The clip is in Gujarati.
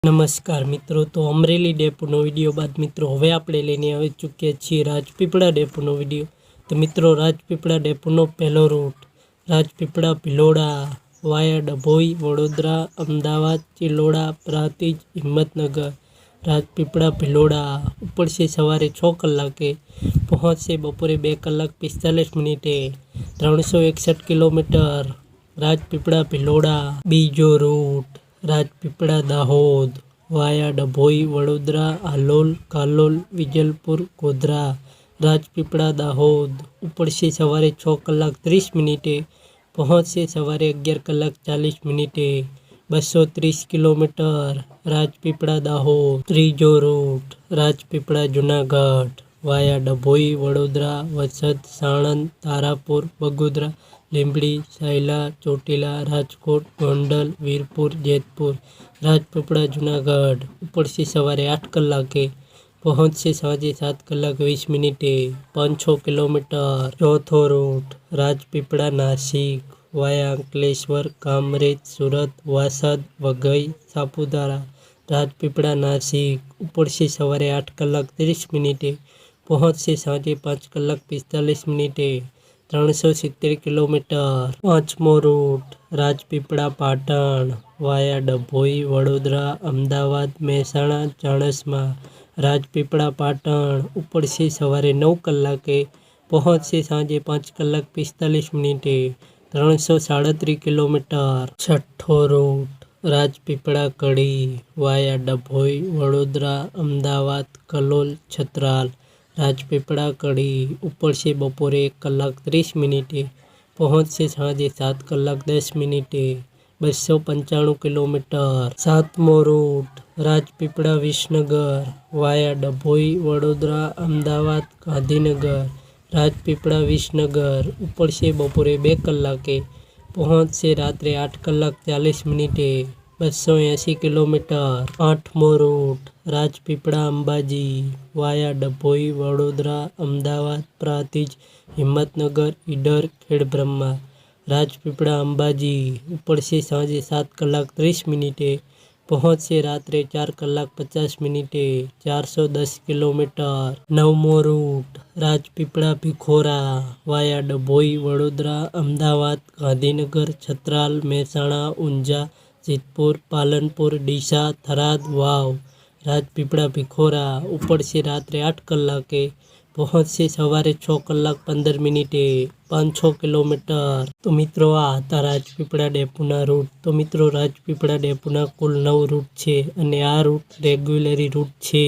નમસ્કાર મિત્રો, તો અમરેલી ડેપોનો વિડીયો બાદ મિત્રો હવે આપણે લઈને આવી ચૂક્યા છીએ રાજપીપળા ડેપોનો વિડીયો। તો મિત્રો, રાજપીપળા ડેપોનો પહેલો રૂટ રાજપીપળા ભિલોડા વાયા ડભોઈ વડોદરા અમદાવાદ ચિલોડા પ્રાંતિજ હિંમતનગર। રાજપીપળા ભિલોડા ઉપડશે સવારે 6 કલાકે, પહોંચશે બપોરે 2 કલાક 45 મિનિટે, 361 કિલોમીટર। રાજપીપળા ભિલોડા બીજો રૂટ રાજપીપળા દાહોદ વાયા ડભોઈ વડોદરા હાલોલ કાલોલ વિજલપુર ગોધરા। રાજપીપળા દાહોદ ઉપડશે સવારે 6 કલાક 30 મિનિટે, પહોંચશે સવારે 11 કલાક 40 મિનિટે, 230 કિલોમીટર। રાજપીપળા દાહોદ ત્રીજો રૂટ રાજપીપળા જુનાગઢ વાયા ડભોઈ વડોદરા વસદ સાણંદ તારાપુર બગોદરા લીંબડી સાયલા ચોટીલા રાજકોટ ગોંડલ વીરપુર જેતપુર। રાજપીપળા જુનાગઢ ઉપડશે સવારે 8 કલાકે, પહોંચશે સાંજે 7 કલાક 20 મિનિટે, 500 કિલોમીટર। ચોથો રૂટ રાજપીપળા નાસિક વાયા અંકલેશ્વર કામરેજ સુરત વાસદ વઘઈ સાપુતારા। રાજપીપળા નાસિક ઉપડશે સવારે 8 કલાક 30 મિનિટે, પહોંચશે સાંજે 5 કલાક 45 મિનિટે, 370 કિલોમીટર। પાંચમો રૂટ રાજપીપળા પાટણ વાયા ડભોઈ વડોદરા અમદાવાદ મહેસાણા ચાણસ્મા। રાજપીપળા પાટણ ઉપડશે સવારે 9 કલાકે, પહોંચશે સાંજે 5 કલાક 45 મિનિટે, 337 કિલોમીટર। છઠ્ઠો રૂટ રાજપીપળા કડી વાયા ડભોઈ વડોદરા અમદાવાદ કલોલ છત્રાલ। રાજપીપળા કડી ઉપડશે બપોરે 1 કલાક 30 મિનિટે, પહોંચશે સાંજે 7 કલાક 10 મિનિટે, 295 કિલોમીટર। સાતમો રૂટ રાજપીપળા વિસનગર વાયા ડભોઈ વડોદરા અમદાવાદ ગાંધીનગર। રાજપીપળા વિસનગર ઉપડશે બપોરે 2 કલાકે, પહોંચશે રાત્રે 8 કલાક 40 મિનિટે, 280 કિલોમીટર। આઠમો રૂટ રાજપીપળા અંબાજી વાયા ડભોઈ વડોદરા અમદાવાદ પ્રાંતિજ હિંમતનગર ઈડર ખેડબ્રહ્મા। રાજપીપળા અંબાજી ઉપડશે સાંજે 7 કલાક 30 મિનિટે, પહોંચશે રાત્રે 4 કલાક 50 મિનિટે, 410 કિલોમીટર। નવમો રૂટ રાજપીપળા ભિખોરા વાયા ડભોઈ વડોદરા અમદાવાદ ગાંધીનગર છત્રાલ મહેસાણા ઊંઝા જેતપુર પાલનપુર ડીસા થરાદ વાવ। રાજપીપળા ભિખોરા ઉપડશે રાત્રે 8 કલાકે, પહોંચશે સવારે 6 કલાક 15 મિનિટે, 500 કિલોમીટર। તો મિત્રો, આ હતા રાજપીપળા ડેપોના રૂટ। તો મિત્રો, રાજપીપળા ડેપોના કુલ 9 રૂટ છે અને આ રૂટ રેગ્યુલરી રૂટ છે।